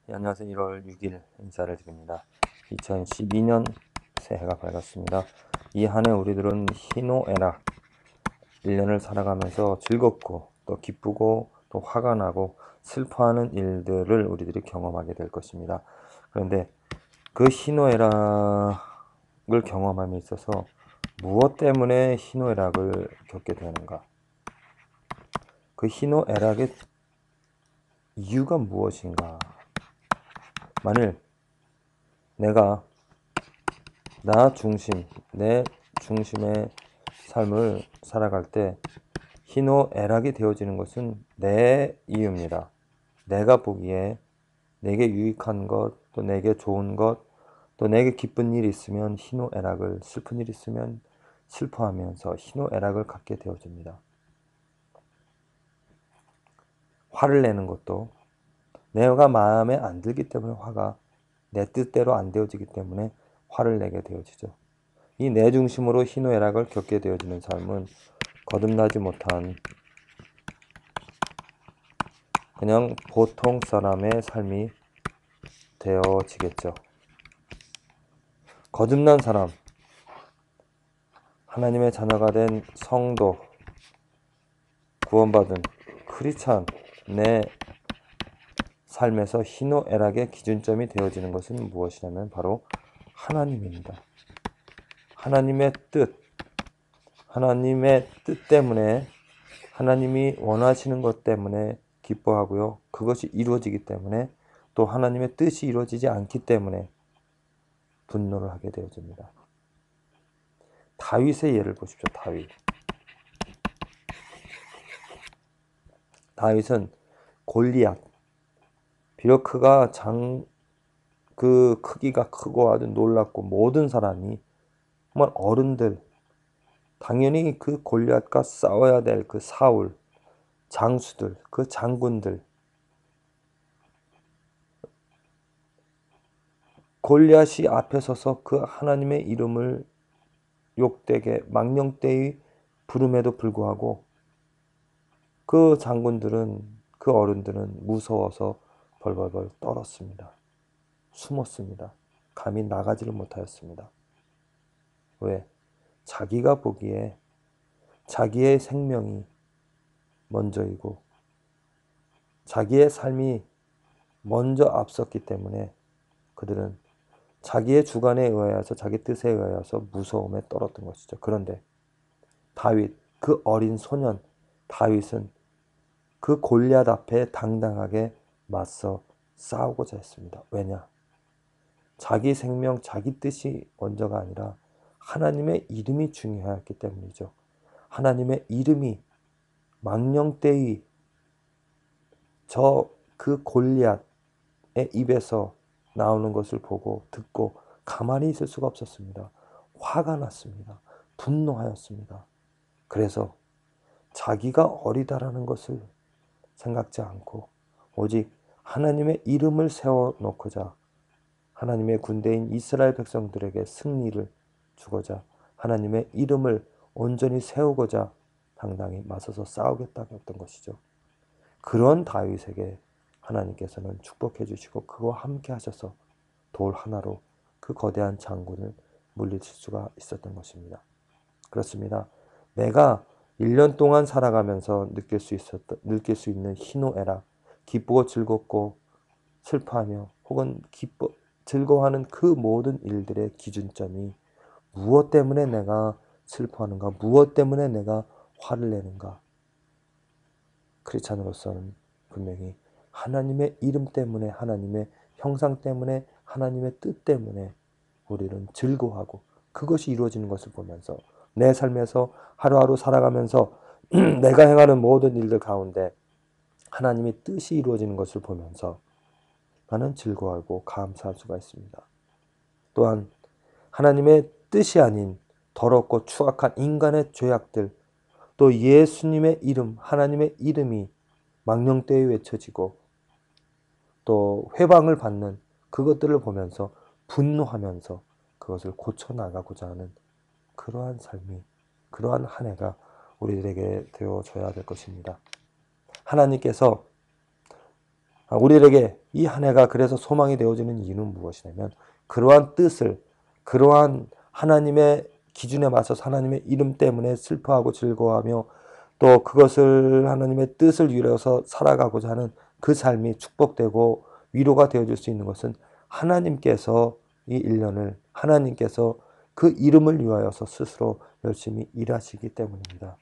네, 안녕하세요. 1월 6일 인사를 드립니다. 2012년 새해가 밝았습니다. 이 한 해 우리들은 희노애락 1년을 살아가면서 즐겁고 또 기쁘고 또 화가 나고 슬퍼하는 일들을 우리들이 경험하게 될 것입니다. 그런데 그 희노애락을 경험함에 있어서 무엇 때문에 희노애락을 겪게 되는가? 그 희노애락의 이유가 무엇인가? 만일 내가 나 중심, 내 중심의 삶을 살아갈 때 희노애락이 되어지는 것은 내 이유입니다. 내가 보기에 내게 유익한 것, 또 내게 좋은 것, 또 내게 기쁜 일이 있으면 희노애락을, 슬픈 일이 있으면 슬퍼하면서 희노애락을 갖게 되어집니다. 화를 내는 것도 내가 마음에 안 들기 때문에 화가 내 뜻대로 안 되어지기 때문에 화를 내게 되어지죠. 이 내 중심으로 희노애락을 겪게 되어지는 삶은 거듭나지 못한 그냥 보통 사람의 삶이 되어지겠죠. 거듭난 사람, 하나님의 자녀가 된 성도, 구원받은 크리스찬의 삶에서 희노애락의 기준점이 되어지는 것은 무엇이냐면 바로 하나님입니다. 하나님의 뜻 때문에 하나님이 원하시는 것 때문에 기뻐하고요. 그것이 이루어지기 때문에 또 하나님의 뜻이 이루어지지 않기 때문에 분노를 하게 되어집니다. 다윗의 예를 보십시오. 다윗은 골리앗, 비록 그가 그 크기가 크고 아주 놀랍고 모든 사람이 정말 어른들 당연히 그 골리앗과 싸워야 될 그 사울, 장수들, 그 장군들 골리앗이 앞에 서서 그 하나님의 이름을 욕되게 망령되이 부름에도 불구하고 그 장군들은 그 어른들은 무서워서 벌벌벌 떨었습니다. 숨었습니다. 감히 나가지를 못하였습니다. 왜? 자기가 보기에 자기의 생명이 먼저이고 자기의 삶이 먼저 앞섰기 때문에 그들은 자기의 주관에 의하여서 자기 뜻에 의하여서 무서움에 떨었던 것이죠. 그런데 다윗, 그 어린 소년 다윗은 그 골리앗 앞에 당당하게 맞서 싸우고자 했습니다. 왜냐? 자기 생명, 자기 뜻이 먼저가 아니라 하나님의 이름이 중요했기 때문이죠. 하나님의 이름이 망령되이 그 골리앗의 입에서 나오는 것을 보고 듣고 가만히 있을 수가 없었습니다. 화가 났습니다. 분노하였습니다. 그래서 자기가 어리다라는 것을 생각지 않고 오직 하나님의 이름을 세워놓고자 하나님의 군대인 이스라엘 백성들에게 승리를 주고자 하나님의 이름을 온전히 세우고자 당당히 맞서서 싸우겠다고 했던 것이죠. 그런 다윗에게 하나님께서는 축복해 주시고 그와 함께 하셔서 돌 하나로 그 거대한 장군을 물리칠 수가 있었던 것입니다. 그렇습니다. 내가 1년 동안 살아가면서 느낄 수 있는 희노애락, 기쁘고 즐겁고 슬퍼하며 혹은 즐거워하는 그 모든 일들의 기준점이 무엇 때문에 내가 슬퍼하는가, 무엇 때문에 내가 화를 내는가. 크리스찬으로서는 분명히 하나님의 이름 때문에, 하나님의 형상 때문에, 하나님의 뜻 때문에 우리는 즐거워하고 그것이 이루어지는 것을 보면서 내 삶에서 하루하루 살아가면서 내가 행하는 모든 일들 가운데 하나님의 뜻이 이루어지는 것을 보면서 나는 즐거워하고 감사할 수가 있습니다. 또한 하나님의 뜻이 아닌 더럽고 추악한 인간의 죄악들, 또 예수님의 이름, 하나님의 이름이 망령되이 외쳐지고 또 회방을 받는 그것들을 보면서 분노하면서 그것을 고쳐나가고자 하는 그러한 삶이, 그러한 한 해가 우리들에게 되어줘야 될 것입니다. 하나님께서 우리들에게 이 한 해가 그래서 소망이 되어지는 이유는 무엇이냐면 그러한 뜻을, 그러한 하나님의 기준에 맞서서 하나님의 이름 때문에 슬퍼하고 즐거워하며 또 그것을 하나님의 뜻을 이루어서 살아가고자 하는 그 삶이 축복되고 위로가 되어질 수 있는 것은 하나님께서 이 1년을 하나님께서 그 이름을 위하여서 스스로 열심히 일하시기 때문입니다.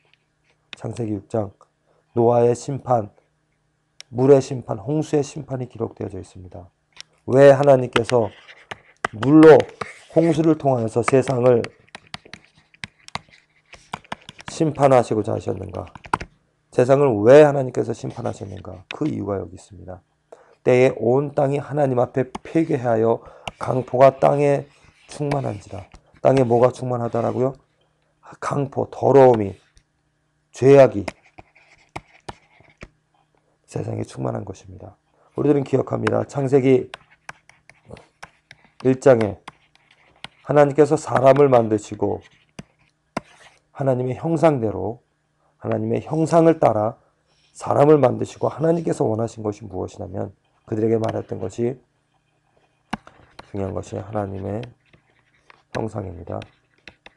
창세기 6장 노아의 심판, 물의 심판, 홍수의 심판이 기록되어져 있습니다. 왜 하나님께서 물로 홍수를 통하여서 세상을 심판하시고자 하셨는가? 세상을 왜 하나님께서 심판하셨는가? 그 이유가 여기 있습니다. 때에 온 땅이 하나님 앞에 폐괴하여 강포가 땅에 충만한지라. 땅에 뭐가 충만하다라고요? 강포, 더러움이, 죄악이 세상에 충만한 것입니다. 우리들은 기억합니다. 창세기 1장에 하나님께서 사람을 만드시고 하나님의 형상대로 하나님의 형상을 따라 사람을 만드시고 하나님께서 원하신 것이 무엇이냐면 그들에게 말했던 것이 중요한 것이 하나님의 형상입니다.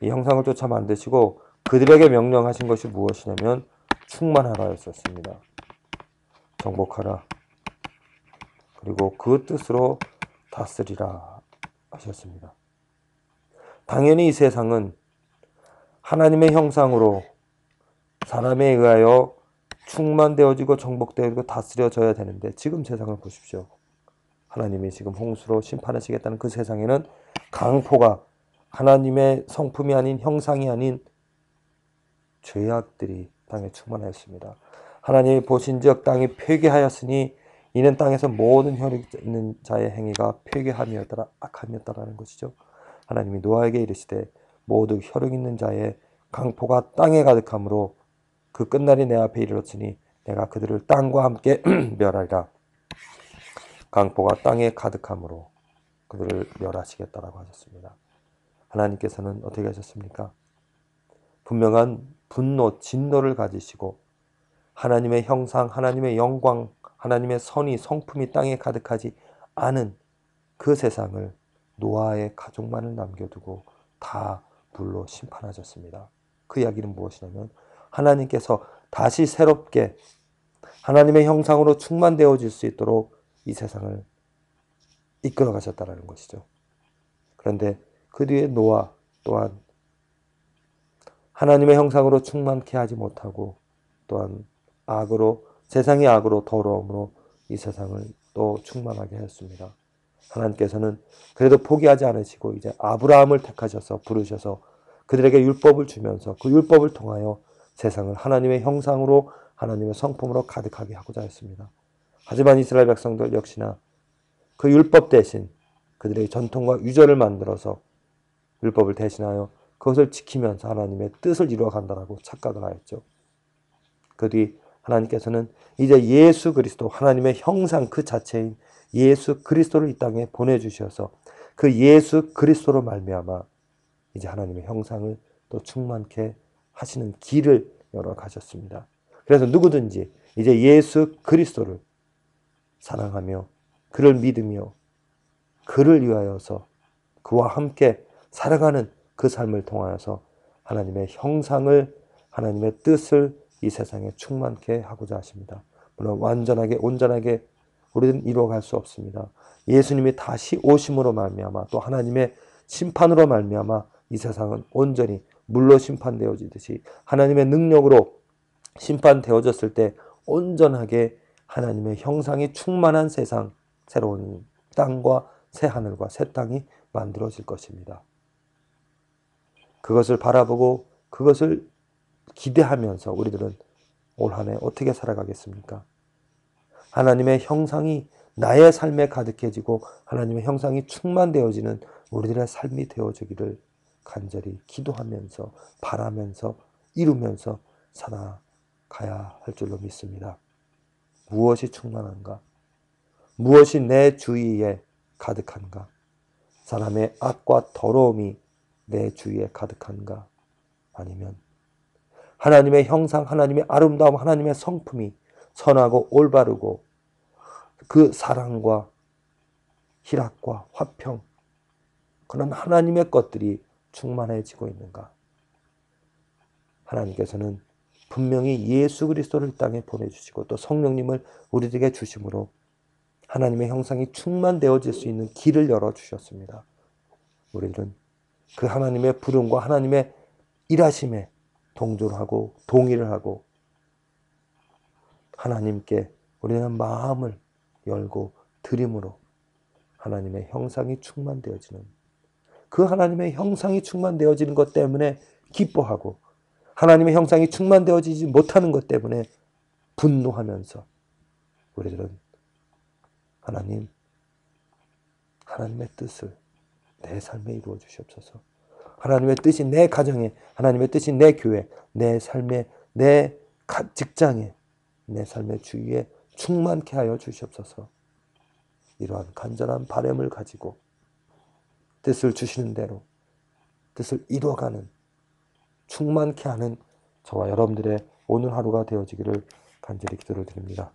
이 형상을 쫓아 만드시고 그들에게 명령하신 것이 무엇이냐면 충만하라였었습니다. 정복하라. 그리고 그 뜻으로 다스리라 하셨습니다. 당연히 이 세상은 하나님의 형상으로 사람에 의하여 충만되어지고 정복되어지고 다스려져야 되는데 지금 세상을 보십시오. 하나님이 지금 홍수로 심판하시겠다는 그 세상에는 강포가 하나님의 성품이 아닌 형상이 아닌 죄악들이 땅에 충만하였습니다. 하나님이 보신즉 땅이 폐괴하였으니 이는 땅에서 모든 혈육 있는 자의 행위가 폐괴함이었더라 악함이었다라는 것이죠. 하나님이 노아에게 이르시되 모두 혈육 있는 자의 강포가 땅에 가득함으로 그 끝날이 내 앞에 이르렀으니 내가 그들을 땅과 함께 멸하리라. 강포가 땅에 가득함으로 그들을 멸하시겠다라고 하셨습니다. 하나님께서는 어떻게 하셨습니까? 분명한 분노, 진노를 가지시고 하나님의 형상, 하나님의 영광, 하나님의 선이, 성품이 땅에 가득하지 않은 그 세상을 노아의 가족만을 남겨두고 다 불로 심판하셨습니다. 그 이야기는 무엇이냐면 하나님께서 다시 새롭게 하나님의 형상으로 충만되어질 수 있도록 이 세상을 이끌어 가셨다는 것이죠. 그런데 그 뒤에 노아 또한 하나님의 형상으로 충만케 하지 못하고 또한 악으로 세상의 악으로 더러움으로 이 세상을 또 충만하게 하였습니다. 하나님께서는 그래도 포기하지 않으시고 이제 아브라함을 택하셔서 부르셔서 그들에게 율법을 주면서 그 율법을 통하여 세상을 하나님의 형상으로 하나님의 성품으로 가득하게 하고자 했습니다. 하지만 이스라엘 백성들 역시나 그 율법 대신 그들의 전통과 유전을 만들어서 율법을 대신하여 그것을 지키면서 하나님의 뜻을 이루어 간다라고 착각을 하였죠. 그 뒤 하나님께서는 이제 예수 그리스도 하나님의 형상 그 자체인 예수 그리스도를 이 땅에 보내주셔서 그 예수 그리스도로 말미암아 이제 하나님의 형상을 또 충만케 하시는 길을 열어 가셨습니다. 그래서 누구든지 이제 예수 그리스도를 사랑하며 그를 믿으며 그를 위하여서 그와 함께 살아가는 그 삶을 통하여서 하나님의 형상을 하나님의 뜻을 이 세상에 충만케 하고자 하십니다. 물론 완전하게 온전하게 우리는 이루어갈 수 없습니다. 예수님이 다시 오심으로 말미암아 또 하나님의 심판으로 말미암아 이 세상은 온전히 물로 심판되어지듯이 하나님의 능력으로 심판되어졌을 때 온전하게 하나님의 형상이 충만한 세상, 새로운 땅과 새 하늘과 새 땅이 만들어질 것입니다. 그것을 바라보고 그것을 기대하면서 우리들은 올 한 해 어떻게 살아가겠습니까? 하나님의 형상이 나의 삶에 가득해지고 하나님의 형상이 충만되어지는 우리들의 삶이 되어지기를 간절히 기도하면서 바라면서 이루면서 살아가야 할 줄로 믿습니다. 무엇이 충만한가? 무엇이 내 주위에 가득한가? 사람의 악과 더러움이 내 주위에 가득한가? 아니면 하나님의 형상, 하나님의 아름다움, 하나님의 성품이 선하고 올바르고 그 사랑과 희락과 화평, 그런 하나님의 것들이 충만해지고 있는가? 하나님께서는 분명히 예수 그리스도를 땅에 보내주시고 또 성령님을 우리에게 주심으로 하나님의 형상이 충만되어질 수 있는 길을 열어주셨습니다. 우리들은 그 하나님의 부름과 하나님의 일하심에 동조를 하고 동의를 하고 하나님께 우리는 마음을 열고 드림으로 하나님의 형상이 충만되어지는, 그 하나님의 형상이 충만되어지는 것 때문에 기뻐하고 하나님의 형상이 충만되어지지 못하는 것 때문에 분노하면서 우리들은 하나님의 뜻을 내 삶에 이루어 주시옵소서. 하나님의 뜻이 내 가정에, 하나님의 뜻이 내 교회, 내 삶에, 내 직장에, 내 삶의 주위에 충만케 하여 주시옵소서. 이러한 간절한 바람을 가지고 뜻을 주시는 대로 뜻을 이루어가는, 충만케 하는 저와 여러분들의 오늘 하루가 되어지기를 간절히 기도를 드립니다.